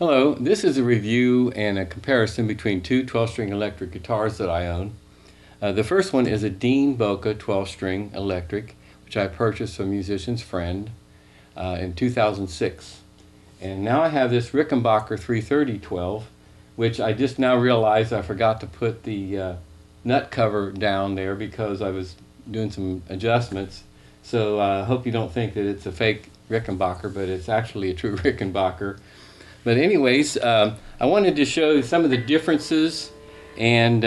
Hello, this is a review and a comparison between two 12-string electric guitars that I own. The first one is a Dean Boca 12-string electric, which I purchased from a musician's friend in 2006. And now I have this Rickenbacker 330-12, which I just now realized I forgot to put the nut cover down there because I was doing some adjustments. So I hope you don't think that it's a fake Rickenbacker, but it's actually a true Rickenbacker. But anyways, I wanted to show some of the differences and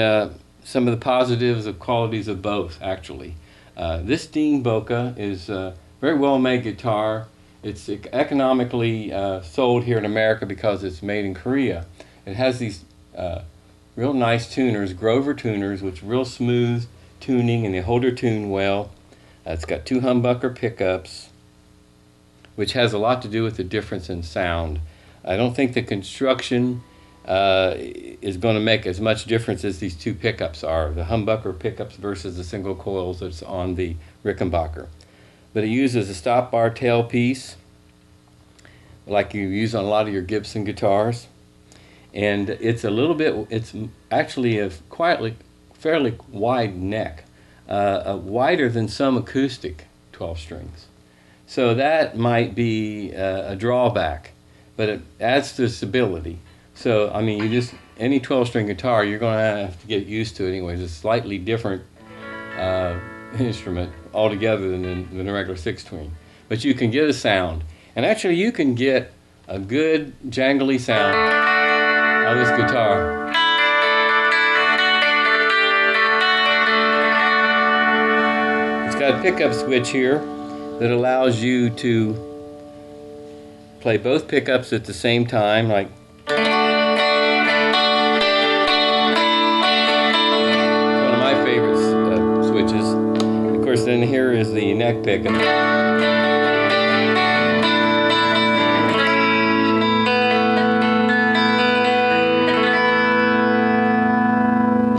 some of the positives of qualities of both, actually. This Dean Boca is a very well-made guitar. It's economically sold here in America because it's made in Korea. It has these real nice tuners, Grover tuners, which are real smooth tuning and they hold their tune well. It's got two humbucker pickups, which has a lot to do with the difference in sound. I don't think the construction is going to make as much difference as these two pickups are, the humbucker pickups versus the single coils that's on the Rickenbacker. But it uses a stop bar tailpiece like you use on a lot of your Gibson guitars. And it's actually a fairly wide neck, wider than some acoustic 12 strings. So that might be a drawback. But it adds to stability. So, I mean, any 12-string guitar, you're going to have to get used to it anyways. It's a slightly different instrument altogether than a regular 6-string. But you can get a sound. And actually, you can get a good jangly sound out of this guitar. It's got a pickup switch here that allows you to play both pickups at the same time, like one of my favorite switches. Of course, then here is the neck pickup.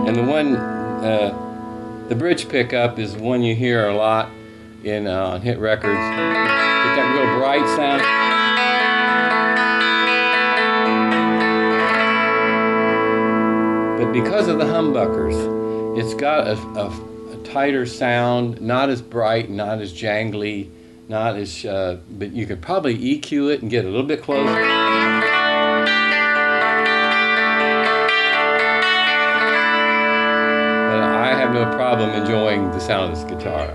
And the bridge pickup is one you hear a lot on hit records. Get that real bright sound. But because of the humbuckers, it's got a tighter sound, not as bright, not as jangly, not as, but you could probably EQ it and get a little bit closer. But I have no problem enjoying the sound of this guitar.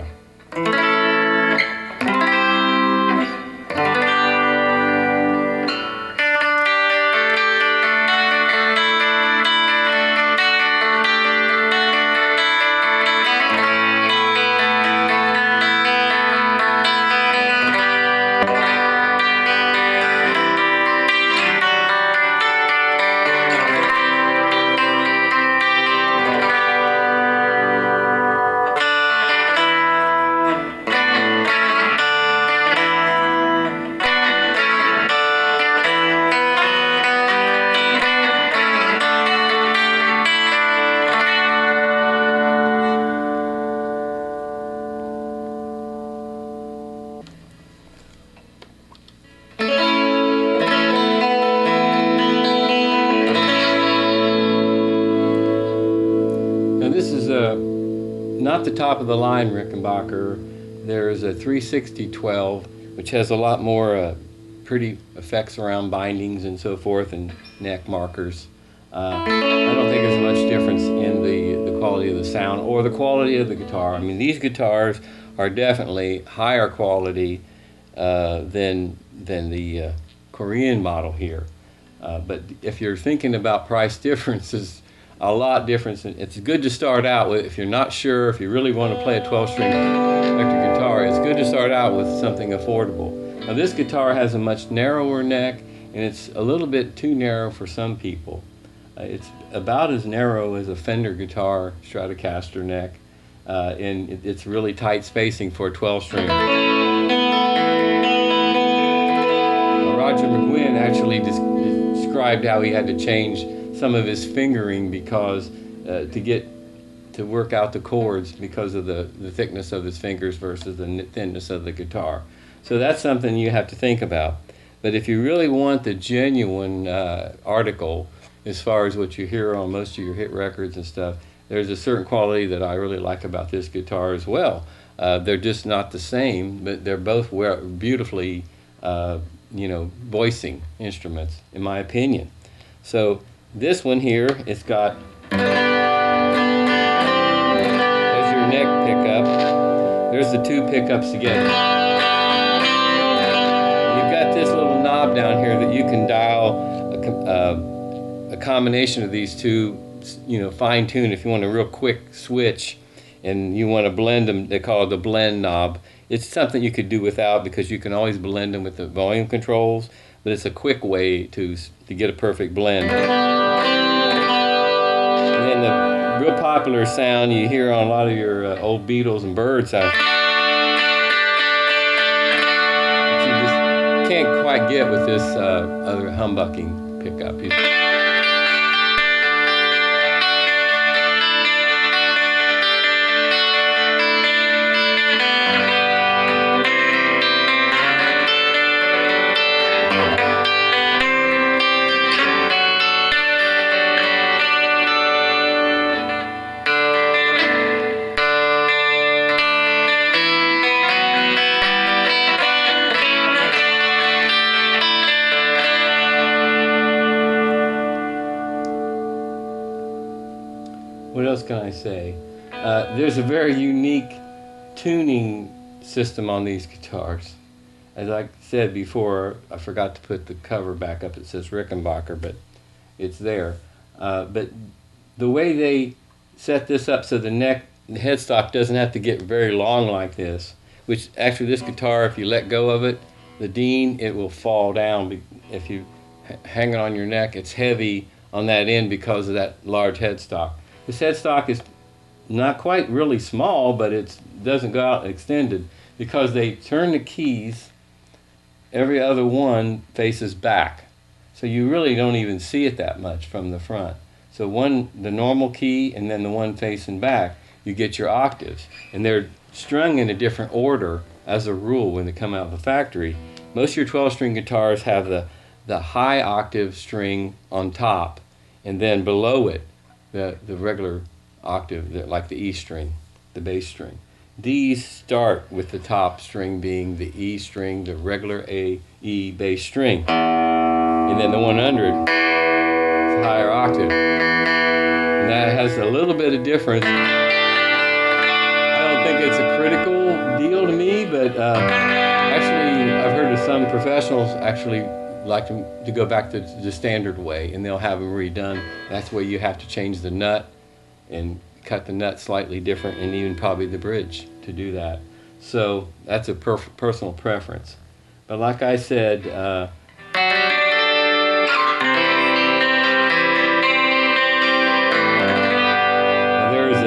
This is not the top of the line Rickenbacker. There's a 360-12, which has a lot more pretty effects around bindings and so forth and neck markers. I don't think there's much difference in the quality of the sound or the quality of the guitar. I mean, these guitars are definitely higher quality than the Korean model here. But if you're thinking about price differences, a lot different. It's good to start out with. If you're not sure, if you really want to play a 12-string electric guitar, it's good to start out with something affordable. Now this guitar has a much narrower neck, and it's a little bit too narrow for some people. It's about as narrow as a Fender guitar Stratocaster neck, and it's really tight spacing for a 12-string. Roger McGuinn actually described how he had to change some of his fingering because to work out the chords because of the thickness of his fingers versus the thinness of the guitar. So that's something you have to think about. But if you really want the genuine article, as far as what you hear on most of your hit records and stuff, there's a certain quality that I really like about this guitar as well. They're just not the same, but they're both beautifully, voicing instruments, in my opinion. So this one here, it's got, there's your neck pickup. There's the two pickups together. You've got this little knob down here that you can dial a combination of these two, fine tune if you want a real quick switch and you want to blend them. They call it the blend knob. It's something you could do without because you can always blend them with the volume controls, but it's a quick way to get a perfect blend. And then the real popular sound you hear on a lot of your old Beatles and Byrds sound, you just can't quite get with this other humbucking pickup. What else can I say? There's a very unique tuning system on these guitars. As I said before, I forgot to put the cover back up. It says Rickenbacker, but it's there. But the way they set this up so the headstock doesn't have to get very long like this, which actually this guitar, if you let go of it, the Dean, it will fall down. If you hang it on your neck, it's heavy on that end because of that large headstock. This headstock is not quite really small, but it doesn't go out extended because they turn the keys, every other one faces back. So you really don't even see it that much from the front. So the normal key and then the one facing back, you get your octaves. And they're strung in a different order as a rule when they come out of the factory. Most of your 12-string guitars have the high octave string on top, and then below it, the regular octave, like the E string, the bass string. These start with the top string being the E string, the regular E bass string. And then the one under it is a higher octave. And that has a little bit of difference. I don't think it's a critical deal to me, but actually I've heard of some professionals actually like to go back to the standard way, and they'll have them redone. That's where you have to change the nut and cut the nut slightly different, and even probably the bridge to do that. So that's a personal preference. But like I said, there is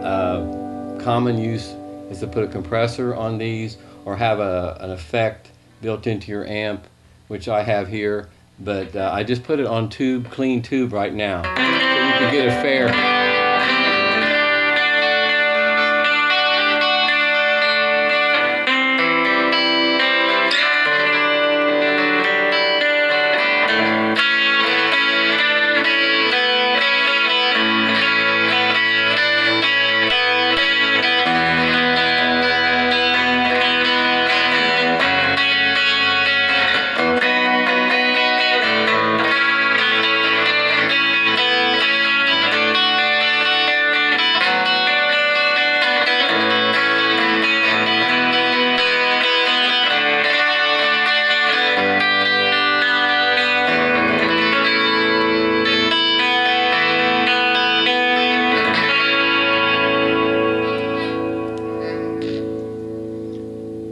a common use is to put a compressor on these or have an effect built into your amp, which I have here, but I just put it on clean tube right now, so you can get a fair.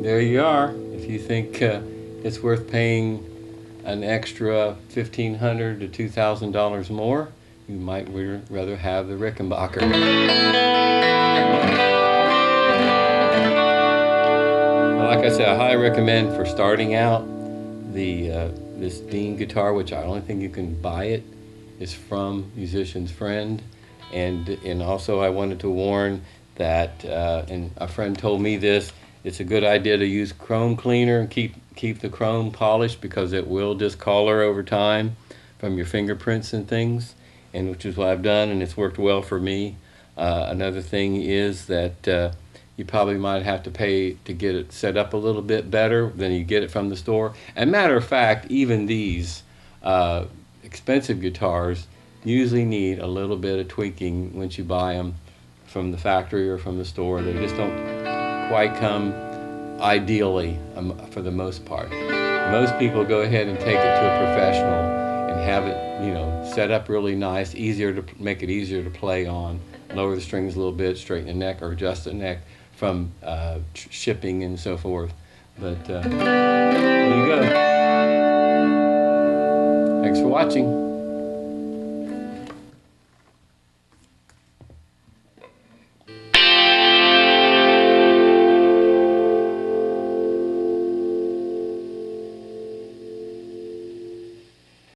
There you are. If you think it's worth paying an extra $1,500 to $2,000 more, you might rather have the Rickenbacker. Like I said, I highly recommend for starting out this Dean guitar, which I only think you can buy it, is from Musician's Friend. And also I wanted to warn that, and a friend told me this, It's a good idea to use chrome cleaner and keep the chrome polished, because it will discolor over time from your fingerprints and things, and which is what I've done, and it's worked well for me. Another thing is that you probably might have to pay to get it set up a little bit better than you get it from the store. And matter of fact, even these expensive guitars usually need a little bit of tweaking once you buy them from the factory or from the store. They just don't quite come ideally for the most part. Most people go ahead and take it to a professional and have it, you know, set up really nice, easier to make it easier to play on. Lower the strings a little bit, straighten the neck, or adjust the neck from shipping and so forth. But there you go. Thanks for watching.